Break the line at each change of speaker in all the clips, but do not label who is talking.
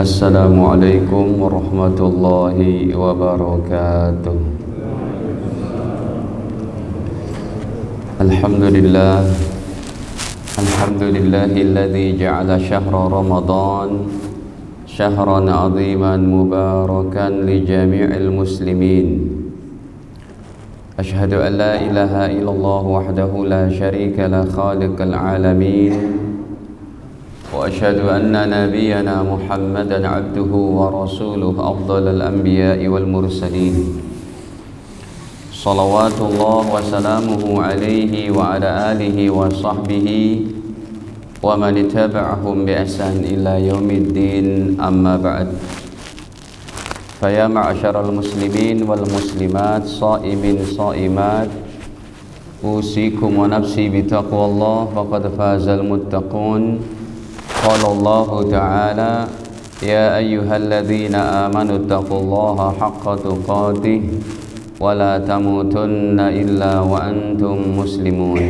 Assalamualaikum warahmatullahi wabarakatuh. Alhamdulillah, alhamdulillahilladzi ja'ala syahra Ramadan syahran 'aziman mubarakan li jami'il muslimin. Asyhadu an la ilaha illallah wahdahu la syarika la khaliqal alamin. وأشهد أن نبينا محمدا عبده ورسوله أفضل الأنبياء والمرسلين صلوات الله وسلامه عليه وعلى آله وصحبه ومن اتبعهم بإحسان إلى يوم الدين أما بعد فيا معشر المسلمين والمسلمات صائمين صائمات أوصيكم ونفسي بتقوى الله فقد فاز المتقون قال الله تعالى يا أيها الذين آمنوا اتقوا الله حق تقاته ولا تموتن إلا وأنتم مسلمون.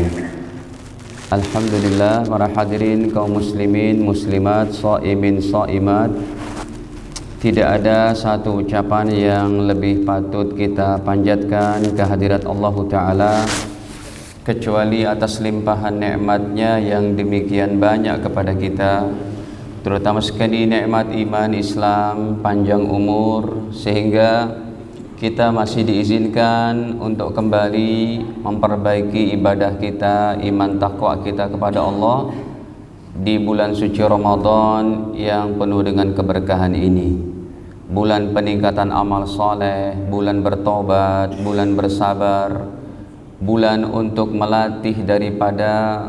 Alhamdulillah, para hadirin kaum muslimin, muslimat, shaimin, shaimat, tidak ada satu ucapan yang lebih patut kita panjatkan kehadirat Allah Ta'ala kecuali atas limpahan nikmatnya yang demikian banyak kepada kita, terutama sekali nikmat iman Islam, panjang umur, sehingga kita masih diizinkan untuk kembali memperbaiki ibadah kita, iman takwa kita kepada Allah di bulan suci Ramadan yang penuh dengan keberkahan ini, bulan peningkatan amal soleh, bulan bertobat, bulan bersabar, bulan untuk melatih daripada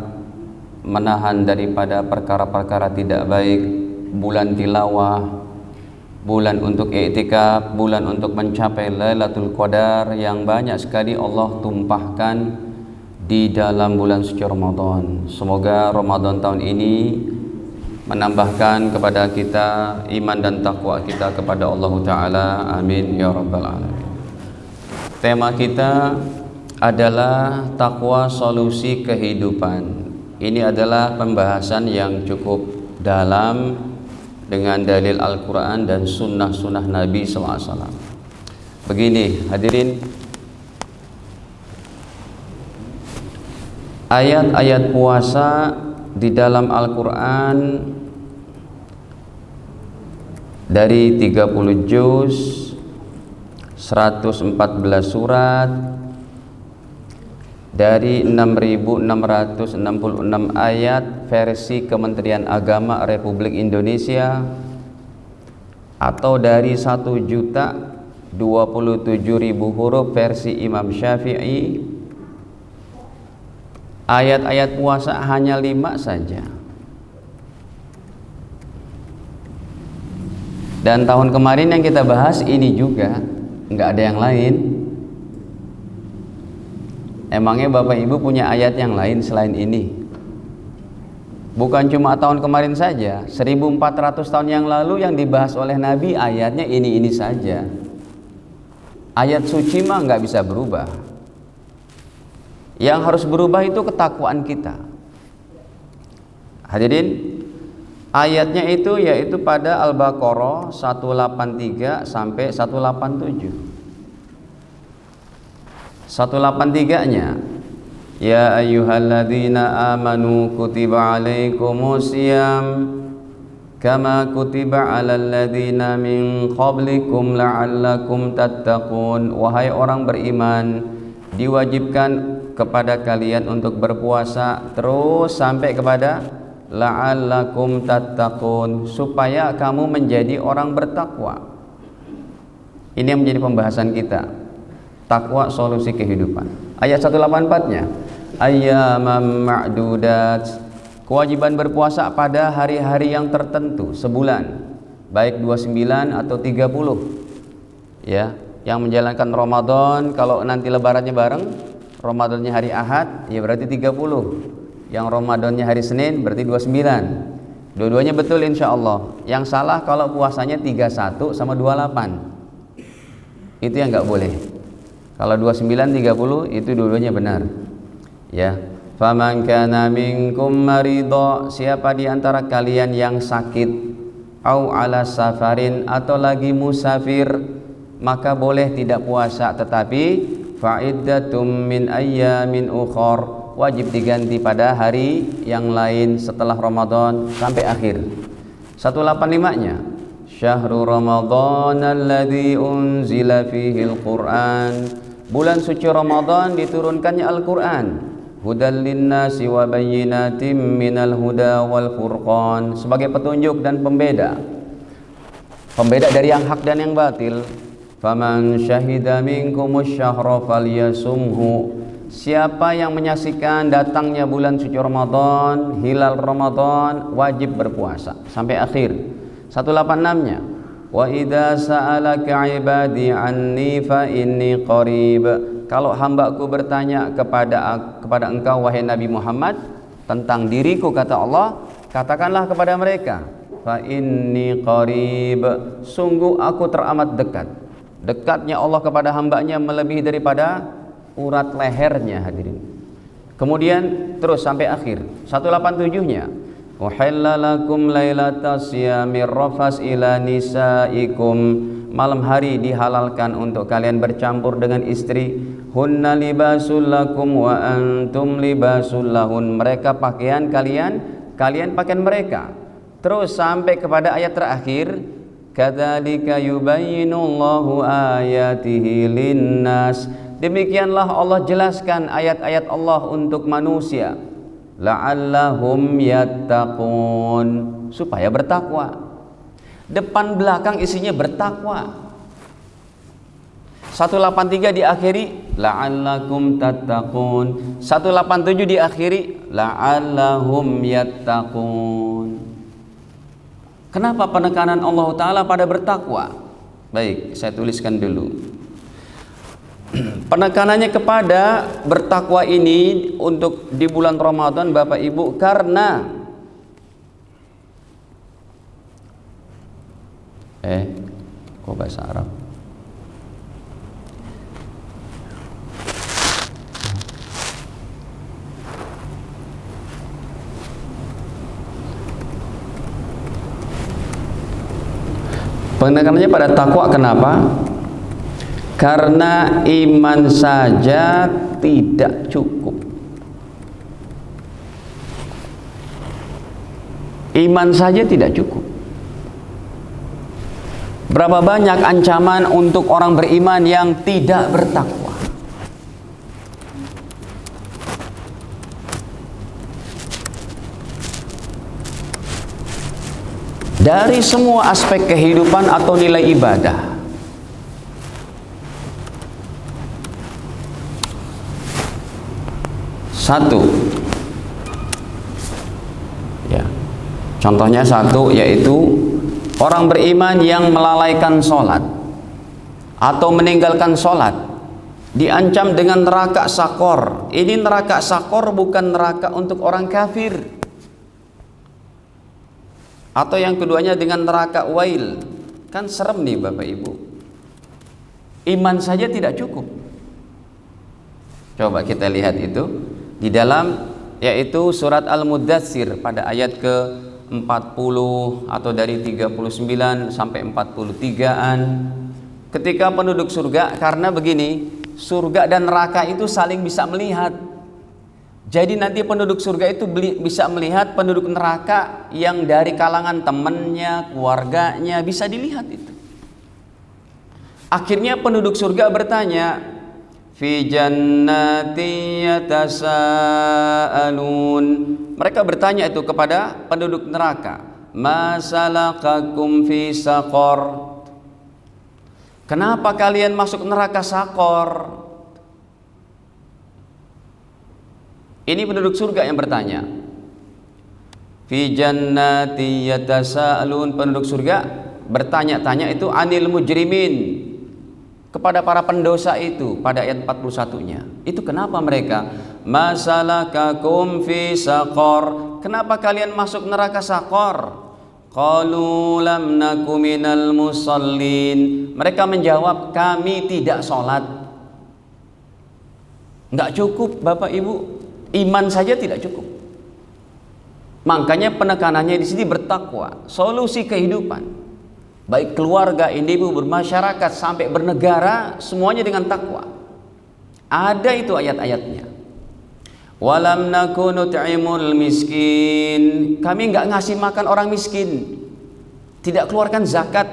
menahan daripada perkara-perkara tidak baik, bulan tilawah, bulan untuk i'tikaf, bulan untuk mencapai Lailatul Qadar yang banyak sekali Allah tumpahkan di dalam bulan suci Ramadan. Semoga Ramadan tahun ini menambahkan kepada kita iman dan takwa kita kepada Allah Ta'ala. Amin ya rabbal alamin. Tema kita adalah takwa solusi kehidupan. Ini adalah pembahasan yang cukup dalam dengan dalil Al-Quran dan sunnah-sunnah Nabi SAW. Begini hadirin, ayat-ayat puasa di dalam Al-Quran dari 30 juz, 114 surat, dari 6.666 ayat versi Kementerian Agama Republik Indonesia, atau dari 1.027.000 huruf versi Imam Syafi'i. Ayat-ayat puasa hanya 5 saja. Dan tahun kemarin yang kita bahas ini juga nggak ada yang lain. Emangnya Bapak Ibu punya ayat yang lain selain ini? Bukan cuma tahun kemarin saja, 1400 tahun yang lalu yang dibahas oleh Nabi ayatnya ini saja. Ayat suci mah nggak bisa berubah. Yang harus berubah itu ketakwaan kita. Hadirin, ayatnya itu yaitu pada Al-Baqarah 183 sampai 187. 183-nya, ya ayyuhalladzina amanu kutiba alaikumusiyam kama kutiba alal ladzina min qablikum la'allakum tattaqun. Wahai orang beriman, diwajibkan kepada kalian untuk berpuasa, terus sampai kepada la'allakum tattaqun, supaya kamu menjadi orang bertakwa. Ini yang menjadi pembahasan kita. Takwa solusi kehidupan. Ayat 184-nya, ayyaman ma'dudat, kewajiban berpuasa pada hari-hari yang tertentu sebulan, baik 29 atau 30. Ya, yang menjalankan Ramadan, kalau nanti lebarannya bareng, Ramadannya hari Ahad, ya berarti 30. Yang Ramadannya hari Senin berarti 29. Dua-duanya betul insya Allah. Yang salah kalau puasanya 31 sama 28. Itu yang nggak boleh. Kalau 29 30 itu dua-duanya benar. Ya. Faman kana minkum maridha, siapa di antara kalian yang sakit, au ala safarin, atau lagi musafir, maka boleh tidak puasa, tetapi fa'iddatum min ayyamin ukhar, wajib diganti pada hari yang lain setelah Ramadan sampai akhir. 185-nya, syahrul Ramadan alladzi unzila fihi al-Qur'an, bulan suci Ramadan diturunkannya Al-Qur'an, hudal linnasi wa bayyinatim minal huda wal furqan, sebagai petunjuk dan pembeda dari yang hak dan yang batil. Faman syahida minkumus syahra falyasumhu, siapa yang menyaksikan datangnya bulan suci Ramadan, hilal Ramadan, wajib berpuasa sampai akhir. 186-nya, wa idza sa'alaka ibadi anni fa inni qarib, kalau hambaku bertanya kepada engkau wahai Nabi Muhammad tentang diriku, kata Allah, katakanlah kepada mereka, fa inni qarib, sungguh aku teramat dekat. Dekatnya Allah kepada hambanya melebihi daripada urat lehernya, hadirin. Kemudian terus sampai akhir. 187-nya, uhilla lakum lailatas siyamir rafas ila nisaikum, malam hari dihalalkan untuk kalian bercampur dengan istri. Hunna libasul lakum wa antum libasul lahun, mereka pakaian kalian, kalian pakaian mereka. Terus sampai kepada ayat terakhir, kadzalika yubayyinullahu ayatihi linnas, demikianlah Allah jelaskan ayat-ayat Allah untuk manusia, la'allahum yattaqun, supaya bertakwa. Depan belakang isinya bertakwa. 183 diakhiri la'allakum tattaqun, 187 diakhiri la'allahum yattaqun. Kenapa penekanan Allah Ta'ala pada bertakwa? Baik, saya tuliskan dulu. Penekanannya kepada bertakwa ini untuk di bulan Ramadan, Bapak Ibu, karena kok bahasa Arab? Penekanannya pada takwa, kenapa? Karena iman saja tidak cukup. Iman saja tidak cukup. Berapa banyak ancaman untuk orang beriman yang tidak bertakwa. Dari semua aspek kehidupan atau nilai ibadah. Satu, ya, contohnya satu, yaitu orang beriman yang melalaikan sholat atau meninggalkan sholat diancam dengan neraka sakor. Ini neraka sakor bukan neraka untuk orang kafir. Atau yang keduanya dengan neraka wail. Kan serem nih Bapak Ibu. Iman saja tidak cukup. Coba kita lihat itu di dalam, yaitu surat Al-Muddatsir pada ayat ke-40 atau dari 39 sampai 43-an. Ketika penduduk surga, karena begini, surga dan neraka itu saling bisa melihat. Jadi nanti penduduk surga itu bisa melihat penduduk neraka yang dari kalangan temannya, keluarganya, bisa dilihat itu. Akhirnya penduduk surga bertanya, fi jannati yatasaalun. Mereka bertanya itu kepada penduduk neraka, ma salakakum fi saqar? Kenapa kalian masuk neraka sakor? Ini penduduk surga yang bertanya. Fi jannati yatasaalun, penduduk surga bertanya-tanya itu anil mujrimin, kepada para pendosa itu pada ayat 41-nya. Itu kenapa mereka? Masalakakum fi saqar, kenapa kalian masuk neraka sakor? Qalu lam naku minal musallin, mereka menjawab, kami tidak sholat. Enggak cukup Bapak Ibu, iman saja tidak cukup. Makanya penekanannya di sini bertakwa, solusi kehidupan. Baik keluarga, individu, bermasyarakat sampai bernegara, semuanya dengan takwa. Ada itu ayat-ayatnya. Walam nakunu nut'imul miskin. Kami enggak ngasih makan orang miskin. Tidak keluarkan zakat.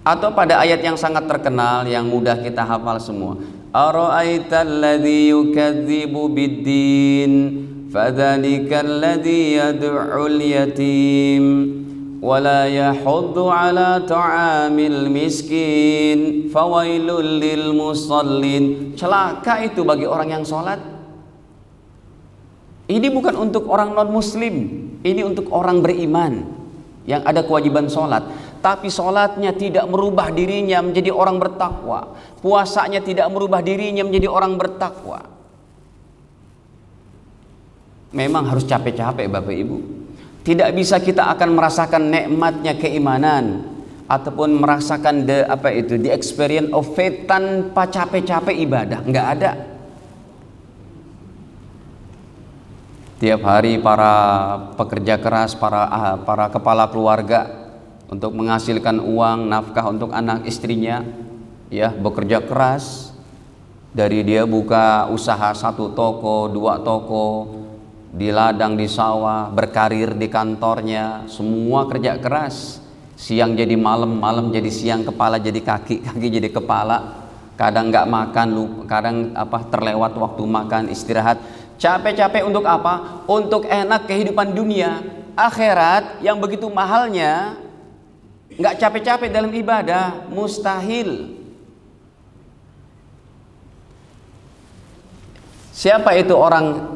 Atau pada ayat yang sangat terkenal yang mudah kita hafal semua. Ara'aital ladzi yukadzibu biddin fadzalikal ladzi yad'ul yatim wala yahuddu ala ta'amil miskin fawailul lil musallin. Celaka itu bagi orang yang sholat. Ini bukan untuk orang non muslim, ini untuk orang beriman yang ada kewajiban sholat, tapi sholatnya tidak merubah dirinya menjadi orang bertakwa, puasanya tidak merubah dirinya menjadi orang bertakwa. Memang harus capek-capek Bapak Ibu. Tidak bisa kita akan merasakan nikmatnya keimanan ataupun merasakan the experience of faith tanpa capek-capek ibadah. Enggak ada. Tiap hari para pekerja keras, para kepala keluarga untuk menghasilkan uang nafkah untuk anak istrinya, ya, bekerja keras. Dari dia buka usaha 1 toko, 2 toko, di ladang, di sawah, berkarir di kantornya, semua kerja keras. Siang jadi malam, malam jadi siang, kepala jadi kaki, kaki jadi kepala. Kadang nggak makan, kadang terlewat waktu makan, istirahat. Capek-capek untuk apa? Untuk enak kehidupan dunia. Akhirat yang begitu mahalnya, nggak capek-capek dalam ibadah, mustahil. Siapa itu orang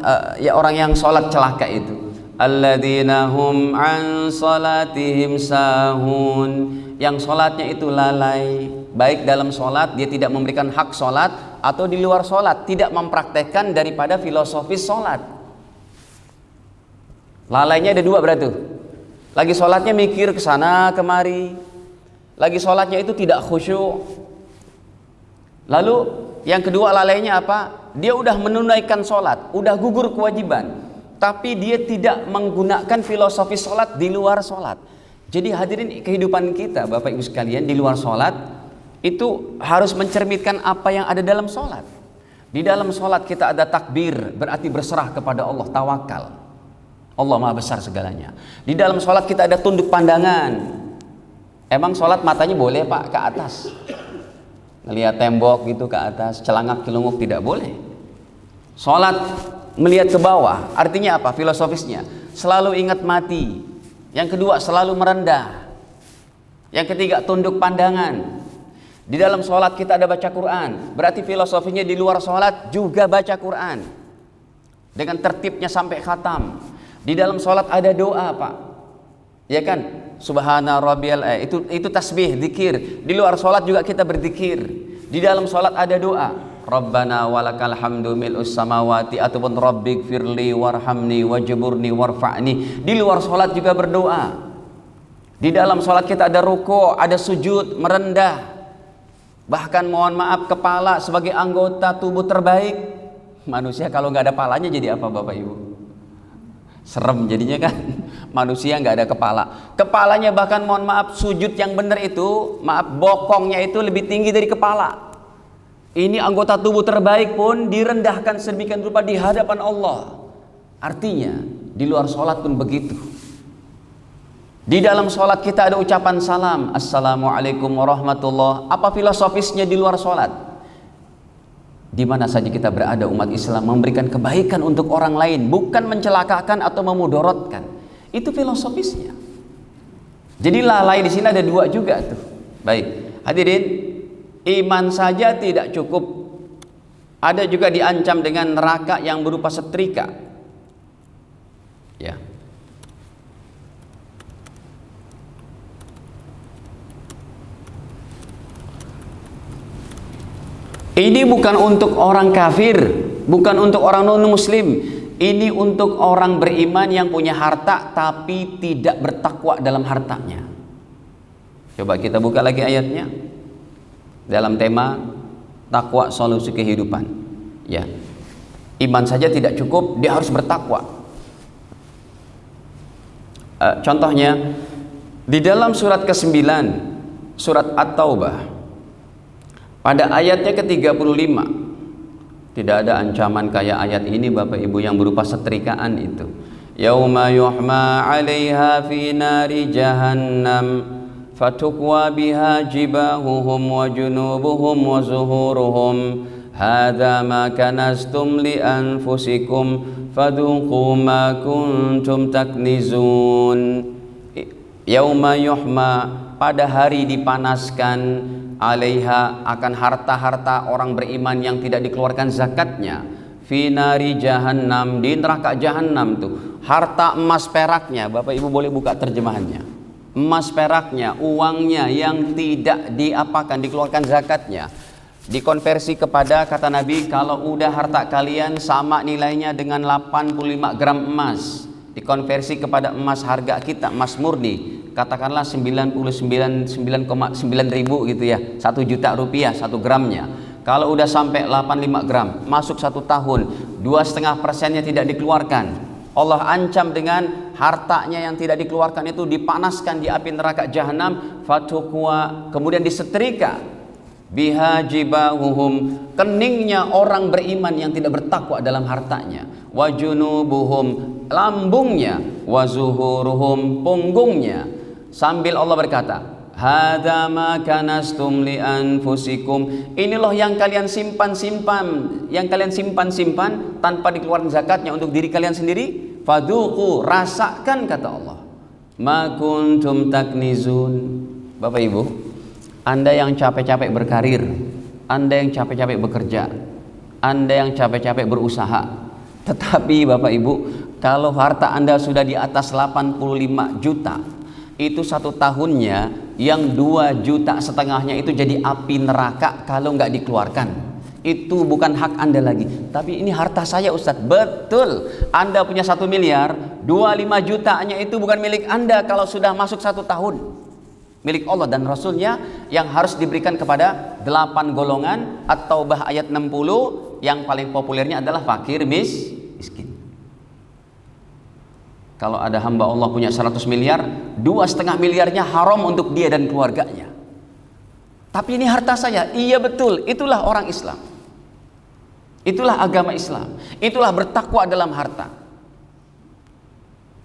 orang yang sholat celaka itu? Alladzina hum an salatihim sahun. Yang sholatnya itu lalai, baik dalam sholat dia tidak memberikan hak sholat, atau di luar sholat tidak mempraktekkan daripada filosofis sholat. Lalainya ada 2 berarti. Lagi sholatnya mikir ke sana kemari, lagi sholatnya itu tidak khusyuk. Lalu yang kedua lalainya apa? Dia udah menunaikan sholat, udah gugur kewajiban, tapi dia tidak menggunakan filosofi sholat di luar sholat. Jadi hadirin, kehidupan kita Bapak Ibu sekalian di luar sholat itu harus mencerminkan apa yang ada dalam sholat. Di dalam sholat kita ada takbir, berarti berserah kepada Allah, tawakal. Allah maha besar segalanya. Di dalam sholat kita ada tunduk pandangan. Emang sholat matanya boleh Pak ke atas, ngelihat tembok gitu ke atas, celangak celunguk, tidak boleh. Sholat melihat ke bawah, artinya apa? Filosofisnya selalu ingat mati. Yang kedua selalu merendah. Yang ketiga tunduk pandangan. Di dalam sholat kita ada baca Quran, berarti filosofinya di luar sholat juga baca Quran dengan tertibnya sampai khatam. Di dalam sholat ada doa Pak, ya kan? Subhana rabbiyal itu tasbih, zikir. Di luar sholat juga kita berzikir. Di dalam sholat ada doa, Rabbana walakal hamdu mil'us samawati, ataupun Rabbighfirli warhamni wajburni warfa'ni. Di luar sholat juga berdoa. Di dalam sholat kita ada ruku', ada sujud, merendah. Bahkan mohon maaf, kepala sebagai anggota tubuh terbaik. Manusia kalau nggak ada palanya jadi apa Bapak Ibu? Serem jadinya kan. Manusia nggak ada kepala. Kepalanya bahkan mohon maaf, sujud yang benar itu, maaf, bokongnya itu lebih tinggi dari kepala. Ini anggota tubuh terbaik pun direndahkan sedemikian rupa di hadapan Allah. Artinya di luar sholat pun begitu. Di dalam sholat kita ada ucapan salam, Assalamualaikum warahmatullah. Apa filosofisnya di luar sholat? Di mana saja kita berada umat Islam memberikan kebaikan untuk orang lain, bukan mencelakakan atau memudorotkan. Itu filosofisnya. Jadi lalai di sini ada 2 juga tuh. Baik, hadirin, iman saja tidak cukup. Ada juga diancam dengan neraka yang berupa setrika. Ya. Ini bukan untuk orang kafir, bukan untuk orang non-muslim. Ini untuk orang beriman yang punya harta tapi tidak bertakwa dalam hartanya. Coba kita buka lagi ayatnya. Dalam tema takwa solusi kehidupan. Ya. Iman saja tidak cukup, dia harus bertakwa. Contohnya di dalam surat ke-9 surat At-Taubah pada ayatnya ke-35 tidak ada ancaman kayak ayat ini Bapak Ibu yang berupa setrikaan itu. Yauma yuhma 'alaiha fi nari jahannam fatukwa biha jibahuhum wa junubuhum wa zuhuruhum hadza ma kanastum li anfusikum fadhuqu ma kuntum taknizun. Yauma yuhma, pada hari dipanaskan, 'alaiha, akan harta-harta orang beriman yang tidak dikeluarkan zakatnya, fi nari jahannam, di neraka jahannam tuh. Harta emas peraknya, Bapak Ibu boleh buka terjemahannya. Emas peraknya, uangnya yang tidak dikeluarkan zakatnya, dikonversi kepada, kata Nabi, kalau udah harta kalian sama nilainya dengan 85 gram emas, dikonversi kepada emas harga kita, emas murni, katakanlah 99,9 ribu gitu ya, 1 juta rupiah 1 gramnya. Kalau udah sampai 85 gram, masuk 1 tahun, 2,5%-nya tidak dikeluarkan, Allah ancam dengan hartanya yang tidak dikeluarkan itu dipanaskan di api neraka jahanam, fatukwa, kemudian disetrika, biha jibahuhum, keningnya orang beriman yang tidak bertakwa dalam hartanya, wa junubuhum, lambungnya, wa zuhuruhum, punggungnya, sambil Allah berkata, hadza ma kanastum li anfusikum, ini loh yang kalian simpan-simpan tanpa dikeluarkan zakatnya untuk diri kalian sendiri. Fadhuqu, rasakan, kata Allah, ma kuntum taknizun. Bapak Ibu, Anda yang capek-capek berkarir, Anda yang capek-capek bekerja, Anda yang capek-capek berusaha, tetapi Bapak Ibu, kalau harta Anda sudah di atas 85 juta, itu 1 tahunnya yang 2,5 juta itu jadi api neraka kalau nggak dikeluarkan. Itu bukan hak Anda lagi, tapi ini harta saya, Ustadz. Betul, Anda punya 1 miliar, 25 jutanya itu bukan milik Anda kalau sudah masuk 1 tahun. Milik Allah dan Rasulnya yang harus diberikan kepada 8 golongan. At-Taubah ayat 60, yang paling populernya adalah fakir miskin. Kalau ada hamba Allah punya 100 miliar, 2,5 miliarnya haram untuk dia dan keluarganya. Tapi ini harta saya. Iya betul, itulah orang Islam, itulah agama Islam, itulah bertakwa dalam harta.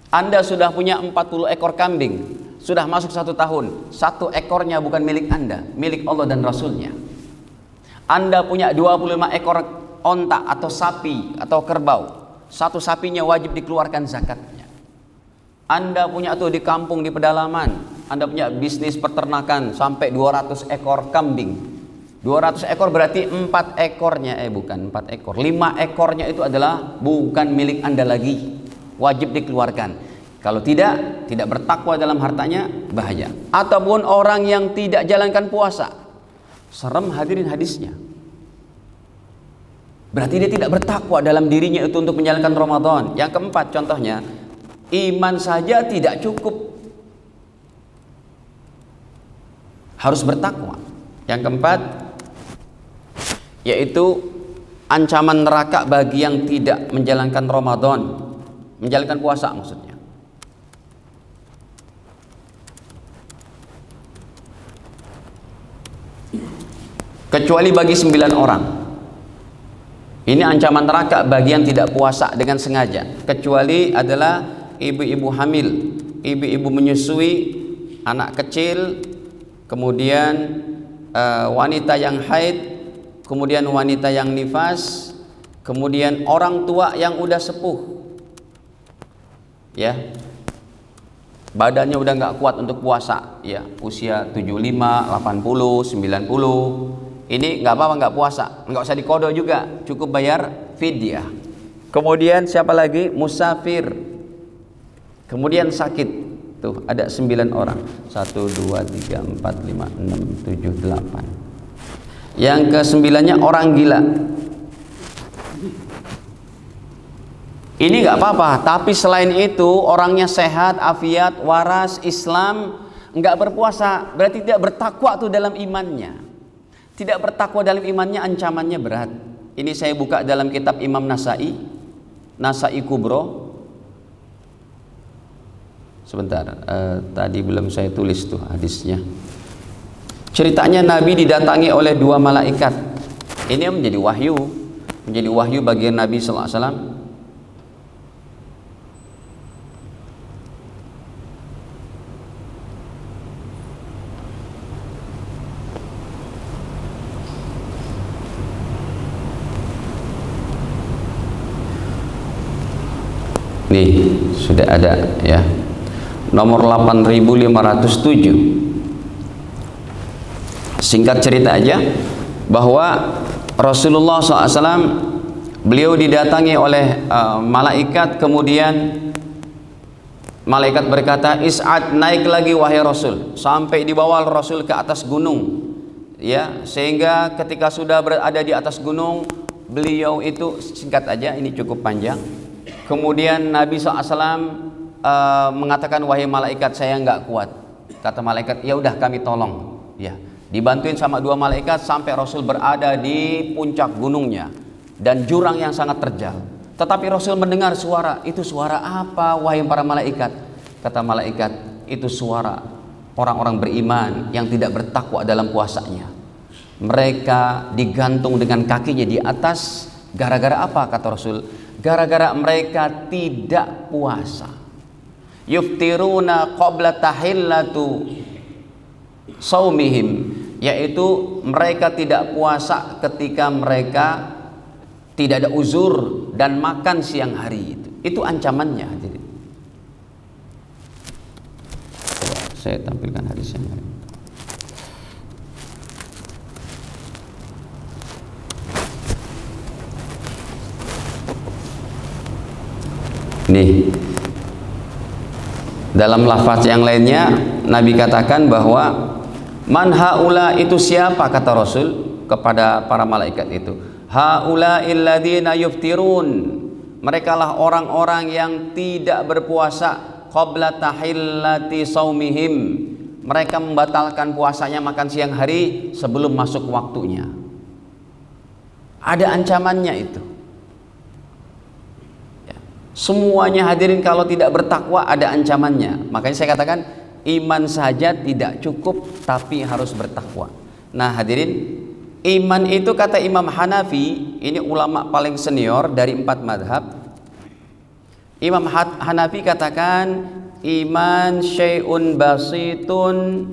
Anda sudah punya 40 ekor kambing, sudah masuk 1 tahun, 1 ekornya bukan milik Anda, milik Allah dan Rasulnya. Anda punya 25 ekor onta atau sapi atau kerbau, 1 sapinya wajib dikeluarkan zakatnya. Anda punya tuh di kampung, di pedalaman, Anda punya bisnis peternakan sampai 200 ekor kambing. 200 ekor berarti 4 ekornya, bukan 4 ekor, 5 ekornya itu adalah bukan milik Anda lagi, wajib dikeluarkan. Kalau tidak bertakwa dalam hartanya, bahaya. Ataupun orang yang tidak jalankan puasa, serem hadirin hadisnya, berarti dia tidak bertakwa dalam dirinya itu untuk menjalankan Ramadan. Yang keempat, contohnya, iman saja tidak cukup, harus bertakwa. Yang keempat, yaitu ancaman neraka bagi yang tidak menjalankan Ramadan, menjalankan puasa maksudnya. Kecuali bagi 9 orang. Ini ancaman neraka bagi yang tidak puasa dengan sengaja. Kecuali adalah ibu-ibu hamil, ibu-ibu menyusui, anak kecil, kemudian wanita yang haid, kemudian wanita yang nifas, kemudian orang tua yang udah sepuh, ya, badannya udah nggak kuat untuk puasa, ya, usia 75, 80, 90, ini nggak apa-apa nggak puasa, nggak usah dikodo juga, cukup bayar fidyah. Kemudian siapa lagi? Musafir, kemudian sakit, tuh ada 9 orang, 1, 2, 3, 4, 5, 6, 7, 8. Yang ke-9-nya orang gila. Ini nggak apa-apa, tapi selain itu orangnya sehat, afiat, waras, Islam, nggak berpuasa, berarti tidak bertakwa tuh dalam imannya. Tidak bertakwa dalam imannya, ancamannya berat. Ini saya buka dalam kitab Imam Nasai, Nasai Kubro, sebentar, tadi belum saya tulis tuh hadisnya. Ceritanya Nabi didatangi oleh dua malaikat. Ini menjadi wahyu bagi Nabi sallallahu alaihi wasallam. Nih sudah ada ya, nomor 8507. Singkat cerita aja bahwa Rasulullah SAW beliau didatangi oleh malaikat, kemudian malaikat berkata, "Is'ad, naik lagi wahai Rasul," sampai dibawa Rasul ke atas gunung ya, sehingga ketika sudah berada di atas gunung beliau itu, singkat aja ini cukup panjang, kemudian Nabi SAW mengatakan, "Wahai malaikat, saya nggak kuat." Kata malaikat, "Ya udah kami tolong." Ya, dibantuin sama dua malaikat sampai Rasul berada di puncak gunungnya dan jurang yang sangat terjal. Tetapi Rasul mendengar suara. Itu suara apa wahai para malaikat? Kata malaikat, itu suara orang-orang beriman yang tidak bertakwa dalam puasanya. Mereka digantung dengan kakinya di atas. Gara-gara apa? Kata Rasul, gara-gara mereka tidak puasa. Yuftiruna qabla tahillatu saumihim, yaitu mereka tidak puasa ketika mereka tidak ada uzur dan makan siang hari. Itu ancamannya. Coba saya tampilkan hadisnya. Nih, dalam lafaz yang lainnya Nabi katakan bahwa man haula, itu siapa, kata Rasul kepada para malaikat itu, haula illadzina yuftirun, merekalah orang-orang yang tidak berpuasa qabla tahillati saumihim, mereka membatalkan puasanya makan siang hari sebelum masuk waktunya. Ada ancamannya itu. Semuanya hadirin kalau tidak bertakwa ada ancamannya. Makanya saya katakan iman saja tidak cukup, tapi harus bertakwa. Nah hadirin, iman itu kata Imam Hanafi, ini ulama paling senior dari 4 madhab. Imam Hanafi katakan iman syai'un basitun,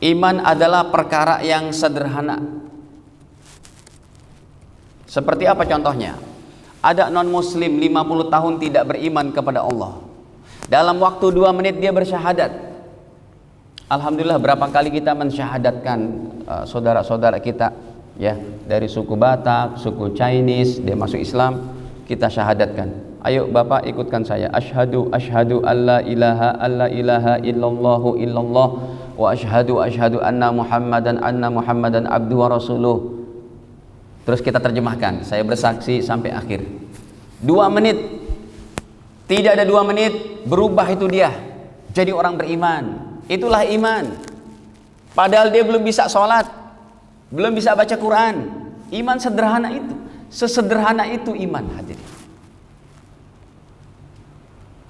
iman adalah perkara yang sederhana. Seperti apa contohnya? Ada non muslim 50 tahun tidak beriman kepada Allah, dalam waktu 2 menit dia bersyahadat. Alhamdulillah, berapa kali kita mensyahadatkan saudara-saudara kita ya, dari suku Batak, suku Chinese, dia masuk Islam, kita syahadatkan. Ayo Bapak ikutkan saya, asyhadu alla ilaha illallahu illallah wa asyhadu anna muhammadan abduhu wa rasuluh. Terus kita terjemahkan, saya bersaksi sampai akhir. 2 menit, tidak ada 2 menit berubah itu dia jadi orang beriman. Itulah iman. Padahal dia belum bisa sholat, belum bisa baca Quran. Iman sederhana itu, sesederhana itu iman hadirin.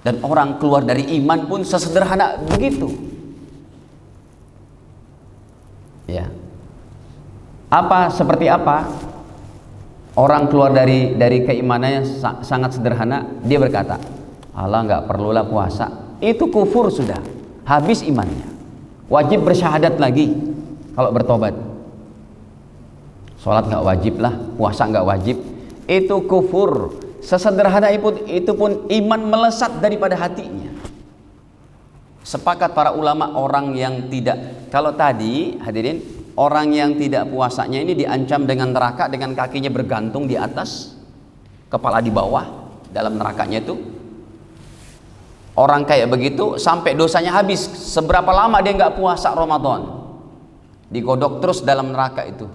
Dan orang keluar dari iman pun sesederhana begitu. Ya. Seperti apa? Orang keluar dari keimanannya sangat sederhana. Dia berkata, Allah nggak perlulah puasa, itu kufur sudah, habis imannya. Wajib bersyahadat lagi kalau bertobat. Sholat nggak wajib lah, puasa nggak wajib, itu kufur. Sesederhana itu pun iman melesat daripada hatinya. Sepakat para ulama, orang yang tidak, kalau tadi hadirin, orang yang tidak puasanya ini diancam dengan neraka, dengan kakinya bergantung di atas, kepala di bawah dalam nerakanya itu. Orang kayak begitu sampai dosanya habis. Seberapa lama dia nggak puasa Ramadan, digodok terus dalam neraka itu.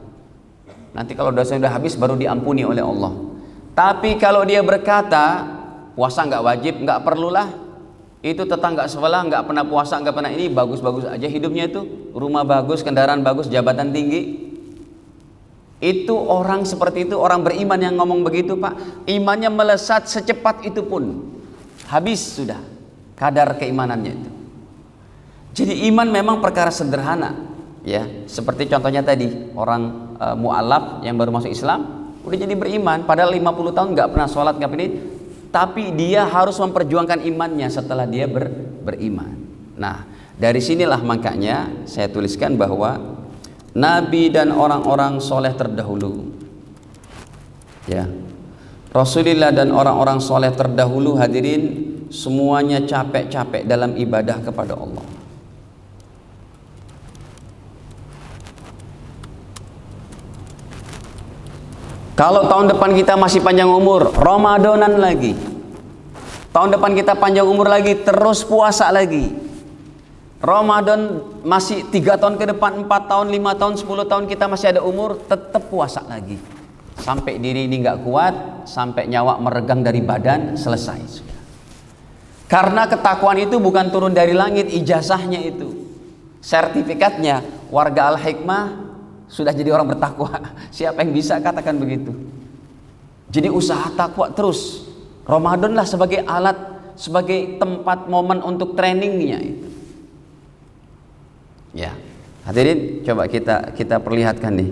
Nanti kalau dosanya sudah habis baru diampuni oleh Allah. Tapi kalau dia berkata puasa nggak wajib, nggak perlulah, itu tetangga sebelah nggak pernah puasa, nggak pernah ini, bagus-bagus aja hidupnya itu, rumah bagus, kendaraan bagus, jabatan tinggi. Itu orang seperti itu, orang beriman yang ngomong begitu Pak, imannya melesat secepat itu pun. habis sudah kadar keimanannya itu. Jadi iman memang perkara sederhana, ya. Seperti contohnya tadi, orang mu'alaf yang baru masuk Islam udah jadi beriman, padahal 50 tahun nggak pernah sholat, nggak pernah, tapi dia harus memperjuangkan imannya setelah dia beriman. Nah, dari sinilah makanya saya tuliskan bahwa Nabi dan orang-orang soleh terdahulu, ya, Rasulullah dan orang-orang soleh terdahulu, hadirin, semuanya capek-capek dalam ibadah kepada Allah. Kalau tahun depan kita masih panjang umur, Ramadanan lagi. Tahun depan kita panjang umur lagi, terus puasa lagi. Ramadan masih 3 tahun ke depan, 4 tahun, 5 tahun, 10 tahun kita masih ada umur, tetap puasa lagi. Sampai diri ini nggak kuat, sampai nyawa meregang dari badan, selesai. Karena ketakwaan itu bukan turun dari langit, ijazahnya itu, sertifikatnya, warga Al-Hikmah sudah jadi orang bertakwa. Siapa yang bisa katakan begitu? Jadi usaha takwa terus. Ramadan lah sebagai alat, sebagai tempat momen untuk trainingnya itu. Ya, hadirin, coba kita perlihatkan nih.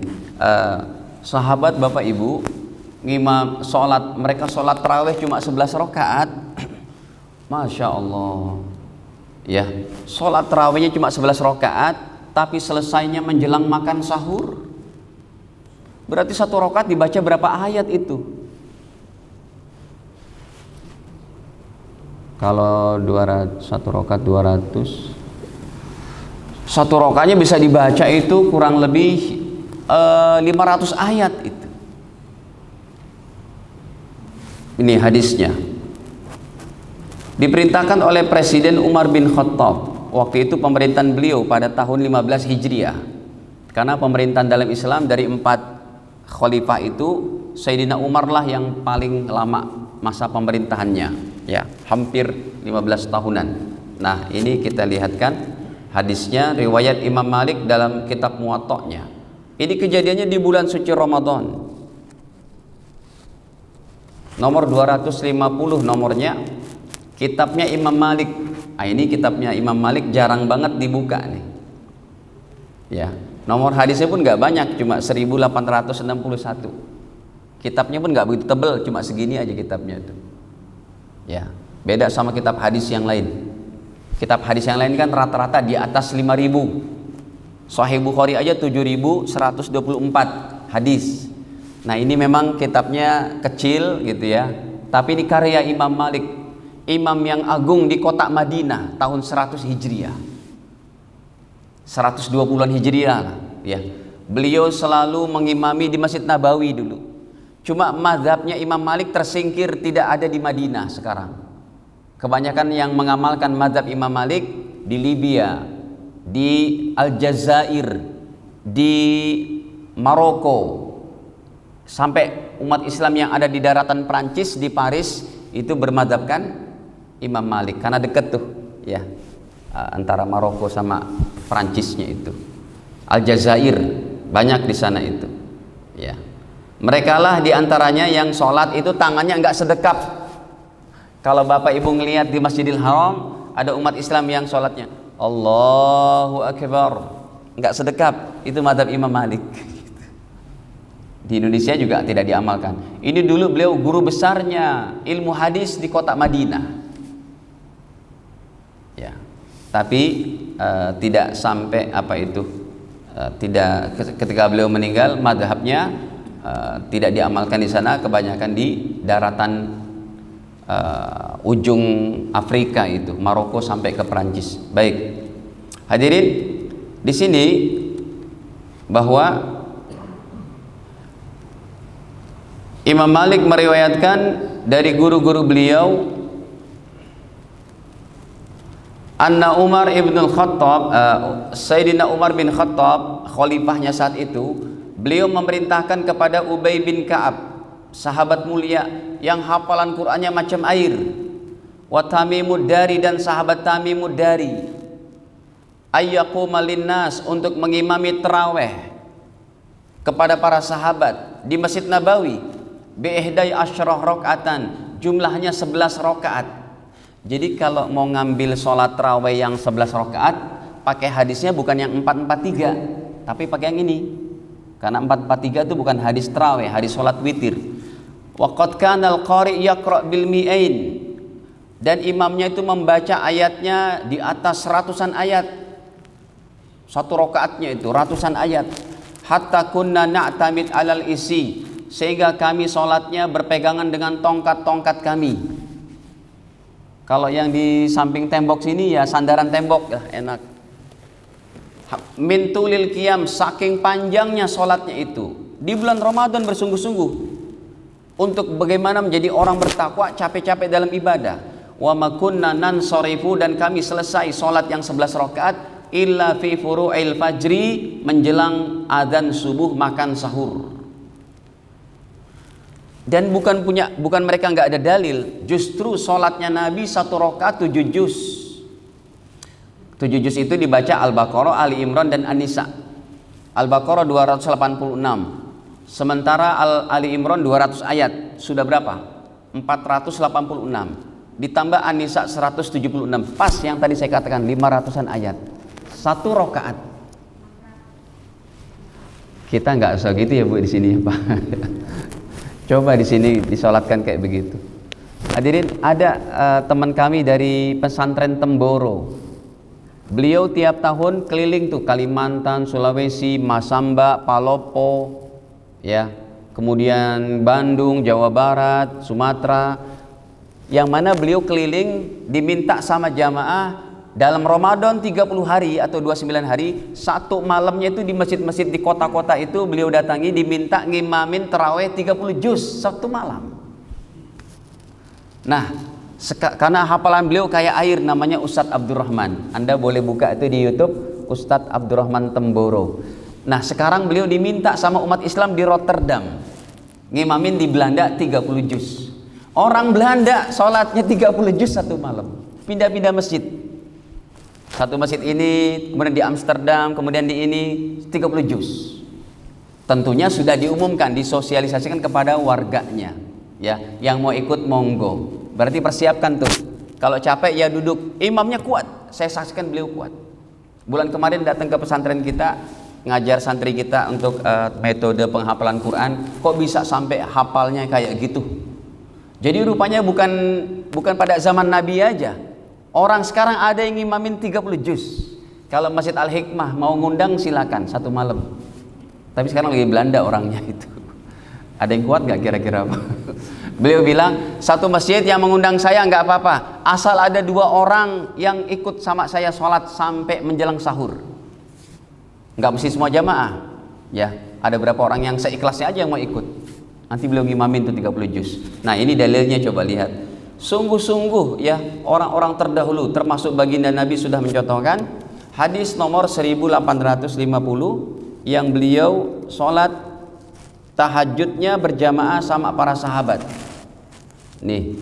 Sahabat Bapak Ibu, ngimam sholat, mereka sholat tarawih cuma 11 rakaat. Masya Allah. Ya, sholat tarawihnya cuma 11 rakaat. Tapi selesainya menjelang makan sahur. Berarti 1 rakaat dibaca berapa ayat itu? Kalau 1 rakaat 200, 1 rakaatnya bisa dibaca itu kurang lebih 500 ayat itu. Ini hadisnya. Diperintahkan oleh Presiden Umar bin Khattab. Waktu itu pemerintahan beliau pada tahun 15 Hijriah. Karena pemerintahan dalam Islam dari 4 khalifah itu, Sayyidina Umar lah yang paling lama masa pemerintahannya, ya, hampir 15 tahunan. Nah, ini kita lihatkan hadisnya, riwayat Imam Malik dalam kitab Muwatta'nya. Ini kejadiannya di bulan suci Ramadan. Nomor 250 nomornya, kitabnya Imam Malik. Nah, ini kitabnya Imam Malik jarang banget dibuka nih. Ya, nomor hadisnya pun nggak banyak, cuma 1861. Kitabnya pun nggak begitu tebel, cuma segini aja kitabnya itu. Ya, beda sama kitab hadis yang lain. Kitab hadis yang lain kan rata-rata di atas 5.000. Sahih Bukhari aja 7.124 hadis. Nah, ini memang kitabnya kecil gitu ya. Tapi ini karya Imam Malik, imam yang agung di kota Madinah tahun 100 Hijriah. 120-an Hijriah lah, ya. Beliau selalu mengimami di Masjid Nabawi dulu. Cuma mazhabnya Imam Malik tersingkir, tidak ada di Madinah sekarang. Kebanyakan yang mengamalkan mazhab Imam Malik di Libya, di Aljazair, di Maroko, sampai umat Islam yang ada di daratan Prancis, di Paris, itu bermadzhabkan Imam Malik karena deket tuh, ya, antara Maroko sama Prancisnya itu. Aljazair banyak di sana itu, ya. Mereka lah diantaranya yang sholat itu tangannya nggak sedekap. Kalau Bapak Ibu ngelihat di Masjidil Haram ada umat Islam yang sholatnya Allahu Akbar, nggak sedekap, itu mazhab Imam Malik. Di Indonesia juga tidak diamalkan. Ini dulu beliau guru besarnya ilmu hadis di kota Madinah. Ya, tapi tidak sampai tidak, ketika beliau meninggal mazhabnya tidak diamalkan di sana, kebanyakan di daratan ujung Afrika itu, Maroko sampai ke Perancis. Baik, hadirin, di sini bahwa Imam Malik meriwayatkan dari guru-guru beliau, anna Umar ibn al-Khattab, Sayyidina Umar bin Khattab, khalifahnya saat itu, beliau memerintahkan kepada Ubay bin Ka'ab, sahabat mulia yang hafalan Qur'annya macam air, wa Tamimud Dari, dan sahabat Tamimud Dari, ayyaquma linnas, untuk mengimami tarawih kepada para sahabat di Masjid Nabawi, bi'ihdai asyrah rakaatan, jumlahnya 11 rakaat, Jadi kalau mau ngambil sholat tarawih yang 11 rakaat, pakai hadisnya bukan yang 443, tapi pakai yang ini. Karena 443 itu bukan hadis tarawih, hadis sholat witir. Wa qad kana al-qari yaqra bil mi'ain. Dan imamnya itu membaca ayatnya di atas ratusan ayat. Satu rakaatnya itu ratusan ayat. Hatta kunna na'tamid alal isi, sehingga kami sholatnya berpegangan dengan tongkat-tongkat kami. Kalau yang di samping tembok sini ya sandaran tembok ya, enak. Min tulil qiyam, saking panjangnya sholatnya itu. Di bulan Ramadan bersungguh-sungguh untuk bagaimana menjadi orang bertakwa, capek-capek dalam ibadah. Wa ma kunna nansarifu, dan kami selesai sholat yang 11 rakaat illa fi furu'il fajri, menjelang adzan subuh makan sahur. Dan bukan mereka nggak ada dalil, justru sholatnya Nabi 1 rakaat 7 juz. 7 juz itu dibaca Al-Baqarah, Ali Imran dan An-Nisa. Al-Baqarah 286, sementara Ali Imran 200 ayat. Sudah berapa? 486. Ditambah An-Nisa 176, pas yang tadi saya katakan 500-an ayat. 1 rakaat. Kita nggak usah gitu ya Bu di sini ya Pak. Coba di sini disolatkan kayak begitu. Hadirin, ada teman kami dari pesantren Temboro. Beliau tiap tahun keliling tuh Kalimantan, Sulawesi, Masamba, Palopo, ya, kemudian Bandung, Jawa Barat, Sumatera. Yang mana beliau keliling diminta sama jamaah dalam Ramadan 30 hari atau 29 hari, satu malamnya itu di masjid-masjid di kota-kota itu beliau datangi, diminta ngimamin tarawih 30 juz satu malam. Nah, karena hafalan beliau kayak air, namanya Ustadz Abdurrahman. Anda boleh buka itu di YouTube, Ustadz Abdurrahman Temboro. Nah, sekarang beliau diminta sama umat Islam di Rotterdam ngimamin di Belanda 30 juz. Orang Belanda sholatnya 30 juz satu malam, pindah-pindah masjid. Satu masjid ini, kemudian di Amsterdam, kemudian di ini 30 juz. Tentunya sudah diumumkan, disosialisasikan kepada warganya. Ya, yang mau ikut monggo. Berarti persiapkan tuh. Kalau capek ya duduk. Imamnya kuat. Saya saksikan beliau kuat. Bulan kemarin datang ke pesantren kita, ngajar santri kita untuk metode penghafalan Quran. Kok bisa sampai hafalnya kayak gitu? Jadi rupanya bukan pada zaman Nabi aja. Orang sekarang ada yang ngimamin 30 juz. Kalau Masjid Al-Hikmah mau ngundang silakan satu malam. Tapi sekarang lagi Belanda orangnya itu. Ada yang kuat nggak kira-kira? Beliau bilang, satu masjid yang mengundang saya nggak apa-apa, asal ada 2 orang yang ikut sama saya sholat sampai menjelang sahur. Nggak mesti semua jamaah. Ya, ada berapa orang yang seikhlasnya aja yang mau ikut. Nanti beliau ngimamin tuh 30 juz. Nah, ini dalilnya, coba lihat. Sungguh-sungguh ya, orang-orang terdahulu termasuk baginda Nabi sudah mencontohkan. Hadis nomor 1850 yang beliau sholat tahajudnya berjamaah sama para sahabat. Nih,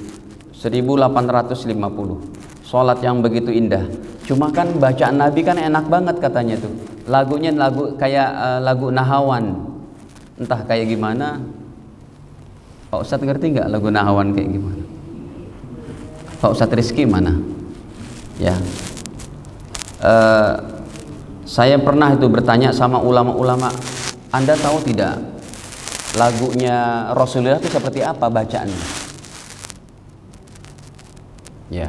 1850. Sholat yang begitu indah. Cuma kan bacaan Nabi kan enak banget katanya tuh. Lagunya lagu kayak lagu Nahawan. Entah kayak gimana. Pak Ustadz ngerti nggak lagu Nahawan kayak gimana? Pak Ustadz Rizky mana? Ya, saya pernah itu bertanya sama ulama-ulama, Anda tahu tidak lagunya Rasulullah itu seperti apa bacaannya? Ya,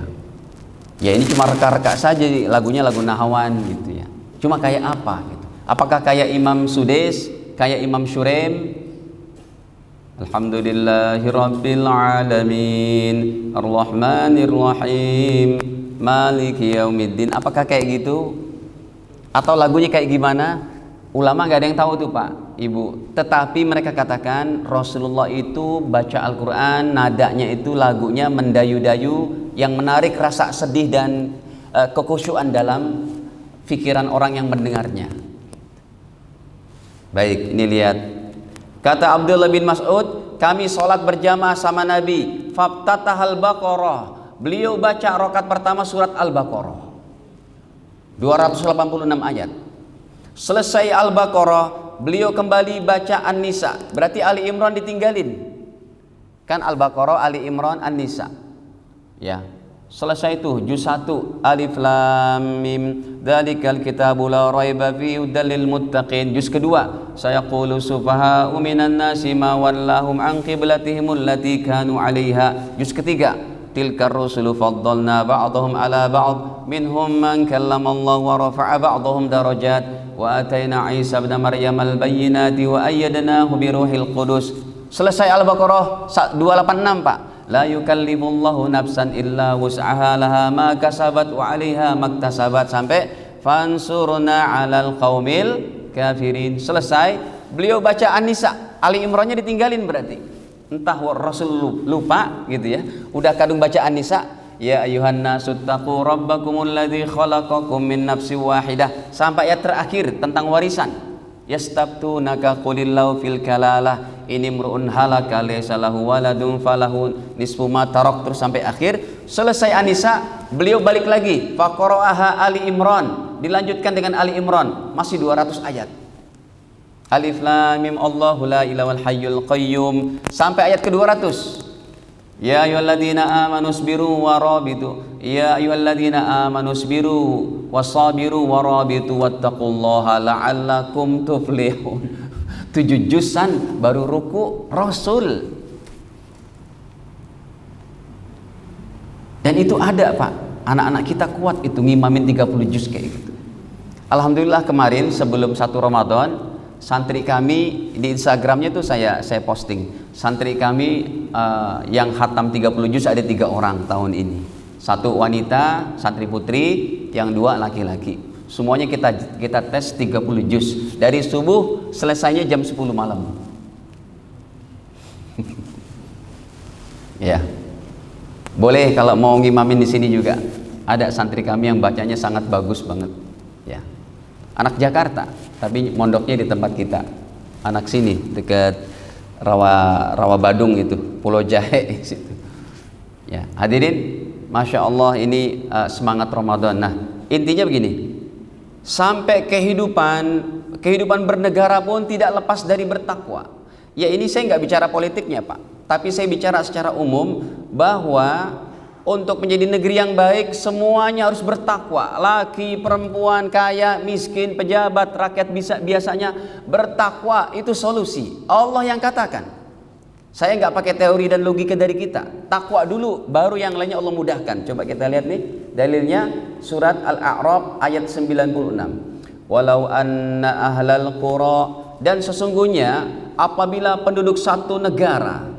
ini cuma reka-reka saja, lagunya lagu Nahawan gitu ya. Cuma kayak apa? Gitu. Apakah kayak Imam Sudais, kayak Imam Syurem? Alhamdulillahirabbil alamin arrahmanirrahim maliki yaumiddin. Apakah kayak gitu? Atau lagunya kayak gimana? Ulama nggak ada yang tahu tuh Pak, Ibu. Tetapi mereka katakan Rasulullah itu baca Al-Quran, nadanya itu lagunya mendayu-dayu yang menarik rasa sedih dan kekhusyuan dalam pikiran orang yang mendengarnya. Baik, ini lihat. Kata Abdullah bin Mas'ud, kami sholat berjamaah sama Nabi. Faftatahal Baqarah. Beliau baca rakaat pertama surat Al-Baqarah. 286 ayat. Selesai Al-Baqarah, beliau kembali baca An-Nisa. Berarti Ali Imran ditinggalin. Kan Al-Baqarah, Ali Imran, An-Nisa. Ya. Selesai itu juz 1 Alif Lam Mim Dzalikal kitabu la raiba fihi hudal lil muttaqin. Juz kedua sayaqulu sufaha'u minan nasi ma wallahum an qiblatihim allati kanu 'alaiha. Juz ketiga tilkar rusulu faddalna ba'dahum 'ala ba'd minhum man kallama Allah wa rafa'a ba'dahum darajat wa atayna Isa ibn Maryam al-bayyinati wa ayyadnahu bi ruhil qudus. Selesai Al-Baqarah 286 Pak. La yukallifullahu nafsan illa wus'aha laha ma kasabat wa 'alaiha maktasabat sampai fansurna 'alal qaumil kafirin. Selesai, beliau baca An-Nisa, Ali Imran-nya ditinggalin berarti. Entah Rasul lupa gitu ya. Udah kadung baca An-Nisa, ya ayuhan nasu taqu rabbakumul ladzi khalaqakum min nafsin wahidah sampai ayat terakhir tentang warisan. Yastabtunaka qulillahu fil kalalah ini mru'un halaka laysa lahu waladun falahu nisfu ma tarak, terus sampai akhir. Selesai An-Nisa, beliau balik lagi faqara'aha Ali Imran, dilanjutkan dengan Ali Imran, masih 200 ayat. Alif Lam Mim Allahu la ilaha illal hayyul qayyum sampai ayat ke-200. Ya ayyuhalladzina amanu sabiru warabitu ya ayyuhalladzina amanu sabiru wasabiru warabitu wattaqullaha la'allakum tuflihun. 7 juzan baru ruku Rasul. Dan itu ada Pak, anak-anak kita kuat itu ngimamin 30 juz kayak gitu. Alhamdulillah kemarin sebelum 1 Ramadan santri kami di Instagramnya itu saya posting santri kami yang khatam 30 juz ada 3 orang tahun ini. 1 wanita santri putri, yang 2 laki-laki. Semuanya kita tes 30 juz dari subuh, selesainya jam 10 malam. Ya, boleh kalau mau ngimamin di sini juga. Ada santri kami yang bacanya sangat bagus banget. Ya, anak Jakarta, tapi mondoknya di tempat kita. Anak sini dekat Rawa Badung itu, Pulau Jahe situ. Ya, hadirin, masya Allah ini semangat Ramadan. Nah, intinya begini. Sampai kehidupan bernegara pun tidak lepas dari bertakwa. Ya ini saya nggak bicara politiknya Pak, tapi saya bicara secara umum bahwa untuk menjadi negeri yang baik semuanya harus bertakwa. Laki, perempuan, kaya, miskin, pejabat, rakyat biasanya bertakwa itu solusi. Allah yang katakan. Saya nggak pakai teori dan logika dari kita. Takwa dulu, baru yang lainnya Allah mudahkan. Coba kita lihat nih dalilnya, surat Al-A'raf ayat 96. Walau anna ahlal qura, dan sesungguhnya apabila penduduk satu negara,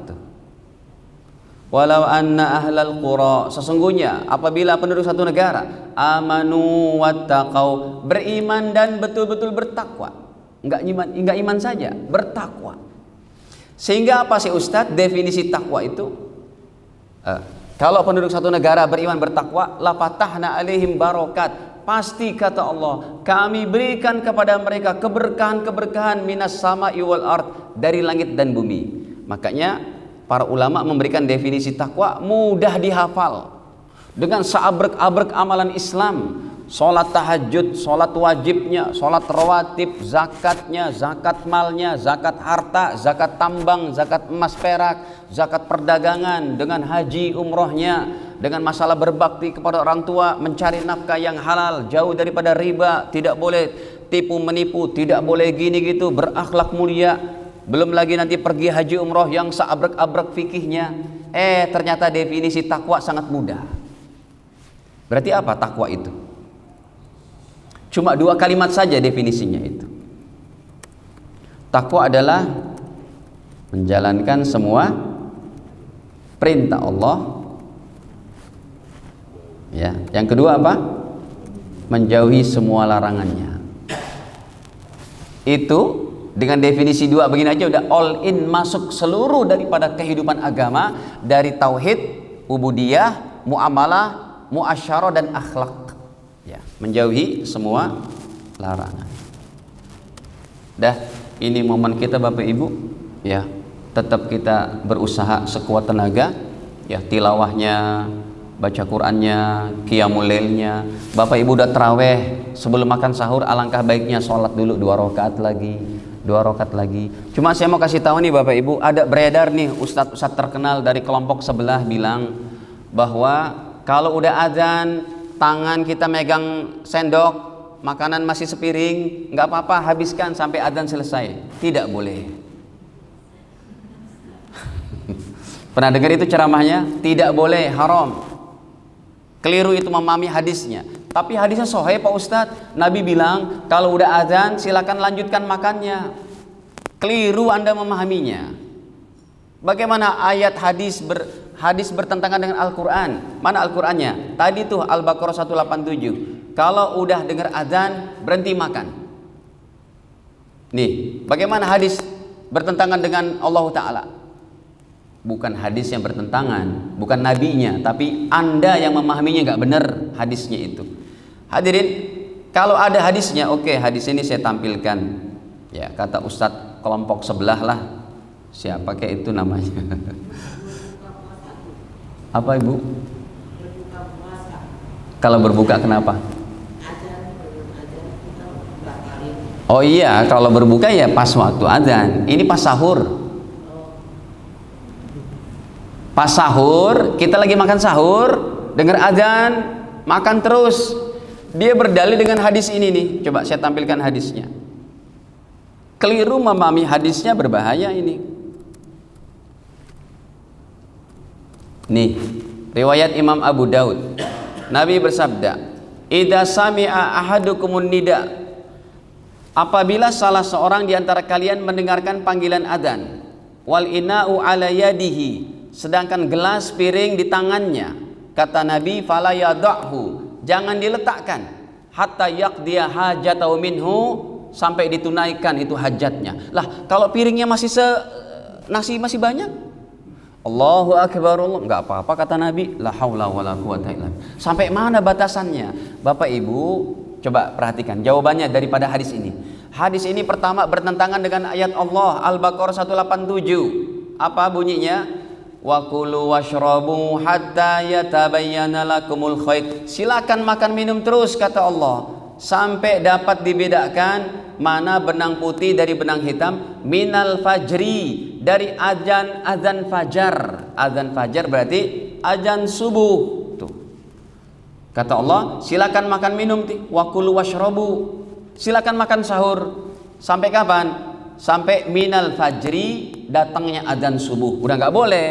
walau anna ahlal qura, sesungguhnya apabila penduduk satu negara amanu wattaqau, beriman dan betul-betul bertakwa. Enggak iman saja, bertakwa. Sehingga apa sih Ustadz definisi takwa itu? Kalau penduduk satu negara beriman bertakwa, la fatahna alaihim barokat, pasti kata Allah kami berikan kepada mereka keberkahan-keberkahan minas sama'i wal ard, dari langit dan bumi. Makanya para ulama memberikan definisi takwa mudah dihafal dengan seabrek-abrek amalan Islam. Sholat tahajud, sholat wajibnya, sholat rawatib, zakatnya, zakat malnya, zakat harta, zakat tambang, zakat emas perak, zakat perdagangan, dengan haji umrohnya, dengan masalah berbakti kepada orang tua, mencari nafkah yang halal, jauh daripada riba, tidak boleh tipu menipu, tidak boleh gini gitu, berakhlak mulia. Belum lagi nanti pergi haji umroh yang seabrek-abrek fikihnya. Ternyata definisi takwa sangat mudah. Berarti apa takwa itu? Cuma 2 kalimat saja definisinya itu. Takwa adalah menjalankan semua perintah Allah. Ya, yang kedua apa? Menjauhi semua larangannya. Itu dengan definisi 2 begini aja udah all in, masuk seluruh daripada kehidupan agama, dari tauhid, ubudiyah, muamalah, muasyarah dan akhlak. Ya, menjauhi semua larangan. Dah, ini momen kita Bapak Ibu, ya. Tetap kita berusaha sekuat tenaga, ya, tilawahnya, baca Qur'annya, qiyamul lailnya. Bapak Ibu udah taraweh, sebelum makan sahur alangkah baiknya sholat dulu 2 rakaat lagi, 2 rakaat lagi. Cuma saya mau kasih tahu nih Bapak Ibu, ada beredar nih ustadz terkenal dari kelompok sebelah bilang bahwa kalau udah azan tangan kita megang sendok, makanan masih sepiring, nggak apa-apa, habiskan sampai azan selesai. Tidak boleh. Pernah dengar itu ceramahnya? Tidak boleh, haram. Keliru itu memahami hadisnya. Tapi hadisnya sahih Pak Ustadz. Nabi bilang kalau udah azan silakan lanjutkan makannya. Keliru Anda memahaminya. Bagaimana ayat hadis bertentangan dengan Al-Quran? Mana Al-Qurannya? Tadi tuh Al-Baqarah 187. Kalau udah dengar azan berhenti makan. Nih, bagaimana hadis bertentangan dengan Allah Ta'ala? Bukan hadis yang bertentangan, bukan nabinya, tapi Anda yang memahaminya nggak benar hadisnya itu. Hadirin, kalau ada hadisnya, oke, hadis ini saya tampilkan. Ya, kata Ustadz kelompok sebelah lah. Siapa kayak itu namanya? Apa Ibu? Kalau berbuka kenapa? Oh iya, kalau berbuka ya pas waktu azan. Ini pas sahur. Pas sahur, kita lagi makan sahur, dengar azan, makan terus. Dia berdalil dengan hadis ini nih. Coba saya tampilkan hadisnya. Keliru memahami hadisnya berbahaya ini. Nih, riwayat Imam Abu Daud. Nabi bersabda, "Idza sami'a ahadukumun nida." Apabila salah seorang di antara kalian mendengarkan panggilan adzan, wal ina'u ala yadihi, sedangkan gelas piring di tangannya, kata Nabi, fala yada'hu, jangan diletakkan, hatta yaqdiya hajatahu minhu, sampai ditunaikan itu hajatnya. Lah, kalau piringnya masih nasi masih banyak, Allahu akbar, Allah, enggak apa-apa kata Nabi, la haula wala quwata illa billah. Sampai mana batasannya? Bapak Ibu, coba perhatikan jawabannya daripada hadis ini. Hadis ini pertama bertentangan dengan ayat Allah Al-Baqarah 187. Apa bunyinya? Wa kulu washrabu hatta yatabayyana lakumul khayt. Silakan makan minum terus kata Allah sampai dapat dibedakan mana benang putih dari benang hitam, minal fajri, dari azan fajar. Azan fajar berarti azan subuh. Tuh. Kata Allah, silakan makan minum, wa kulu washrabu. Silakan makan sahur. Sampai kapan? Sampai minal fajri, datangnya azan subuh. Udah nggak boleh.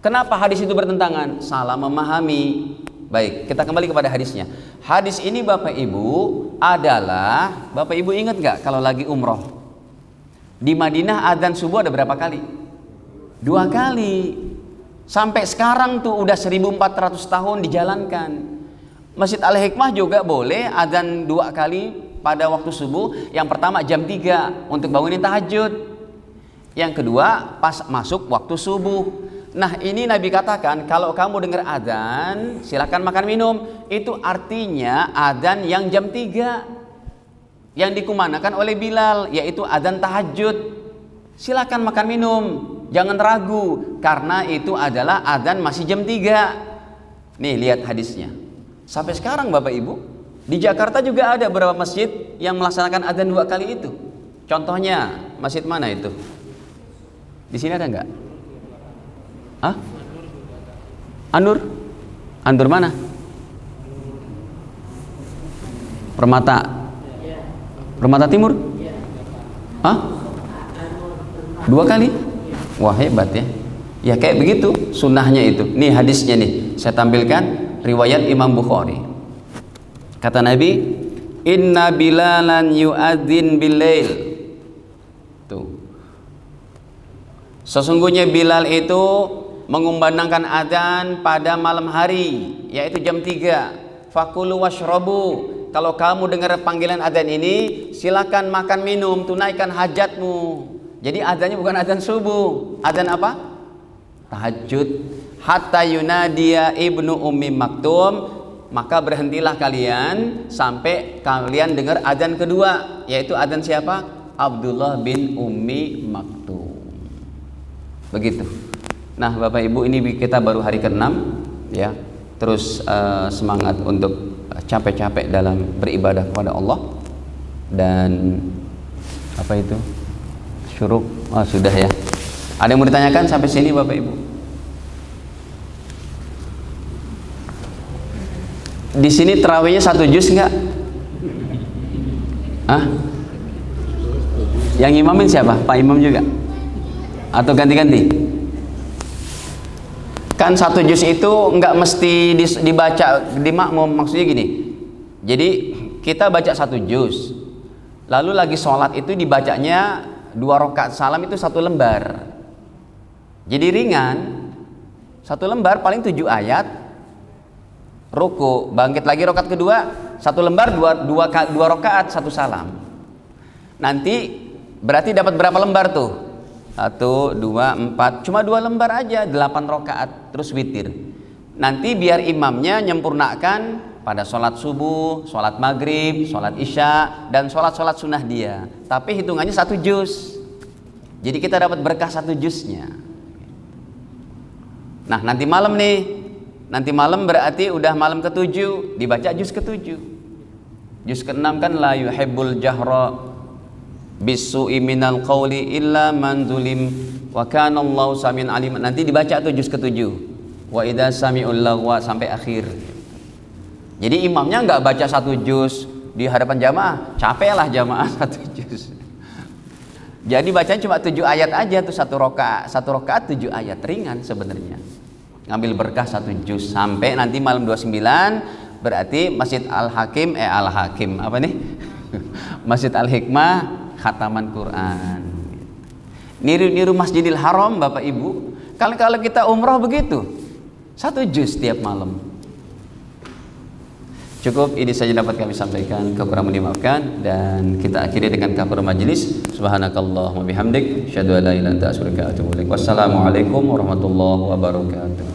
Kenapa hadis itu bertentangan? Salah memahami. Baik, kita kembali kepada hadisnya. Hadis ini Bapak Ibu adalah, Bapak Ibu ingat nggak kalau lagi umroh di Madinah azan subuh ada berapa kali? 2 kali. Sampai sekarang tuh udah 1400 tahun dijalankan. Masjid Al-Hikmah juga boleh azan 2 kali pada waktu subuh. Yang pertama jam 3 untuk bangunin tahajud. Yang kedua pas masuk waktu subuh. Nah, ini Nabi katakan kalau kamu dengar azan silakan makan minum. Itu artinya azan yang jam 3 yang dikumandangkan oleh Bilal, yaitu azan tahajud. Silakan makan minum, jangan ragu, karena itu adalah azan masih jam 3. Nih lihat hadisnya. Sampai sekarang Bapak Ibu, di Jakarta juga ada beberapa masjid yang melaksanakan azan 2 kali itu. Contohnya masjid mana itu? Di sini ada nggak? Hah? Anur? Anur mana? Permata? Permata Timur? Hah? 2 kali? Wah, hebat ya. Ya kayak begitu sunnahnya itu. Nih hadisnya nih, saya tampilkan riwayat Imam Bukhari. Kata Nabi, "Inna Bilalan yu'adzin bil-lail." Tuh. Sesungguhnya Bilal itu mengumandangkan azan pada malam hari, yaitu jam 3. Fakulu washrabu. Kalau kamu dengar panggilan azan ini, silakan makan minum, tunaikan hajatmu. Jadi azannya bukan azan subuh. Azan apa? Tahajud. Hatta yunadiya ibnu ummi maktum. Maka berhentilah kalian sampai kalian dengar azan kedua, yaitu azan siapa? Abdullah bin Ummi Maktum. Begitu. Nah Bapak Ibu, ini kita baru hari ke-6 ya. Terus semangat untuk capek-capek dalam beribadah kepada Allah. Dan apa itu? Syuruk. Oh, sudah ya. Ada yang mau ditanyakan sampai sini Bapak Ibu? Di sini terawihnya 1 juz enggak? Hah? Yang imamin siapa? Pak Imam juga? Atau ganti-ganti? Kan 1 juz itu enggak mesti dibaca di makmum, maksudnya gini. Jadi kita baca 1 juz, lalu lagi sholat itu dibacanya 2 rakaat salam itu 1 lembar. Jadi ringan, 1 lembar paling 7 ayat, ruku, bangkit lagi rakaat kedua, 1 lembar 2 rakaat 1 salam. Nanti berarti dapat berapa lembar tuh? 1, 2, 4, cuma 2 lembar aja, 8 rakaat, terus witir. Nanti biar imamnya nyempurnakan pada sholat subuh, sholat maghrib, sholat isya, dan sholat-sholat sunnah dia. Tapi hitungannya 1 juz. Jadi kita dapat berkah 1 juznya. Nah nanti malam nih, nanti malam berarti udah malam ke-7, dibaca juz ke-7. Juz ke-6 kan la yuhibbul jahra bisu'i minal qawli illa man zulim wa kana Allahu samian alim. Nanti dibaca tuh juz ke-7. Wa idza sami'ul lagwa sampai akhir. Jadi imamnya nggak baca 1 juz di hadapan jamaah, capek lah jamaah 1 juz. Jadi bacanya cuma 7 ayat aja tuh, 1 rakaat 7 ayat, ringan sebenarnya. Ngambil berkah 1 juz sampai nanti malam 29 berarti Masjid Al-Hakim apa nih? Masjid Al-Hikmah khataman Quran. Niru-niru Masjidil Haram Bapak Ibu. Kalau kita umroh begitu, 1 juz tiap malam. Cukup ini saja dapat kami sampaikan, kekurangan dimaafkan, dan kita akhiri dengan kafaratul majelis. Subhanakallahumma bihamdik, asyhadu an la ilaha illa anta astaghfiruka wa atubu ilaik. Wassalamualaikum warahmatullahi wabarakatuh.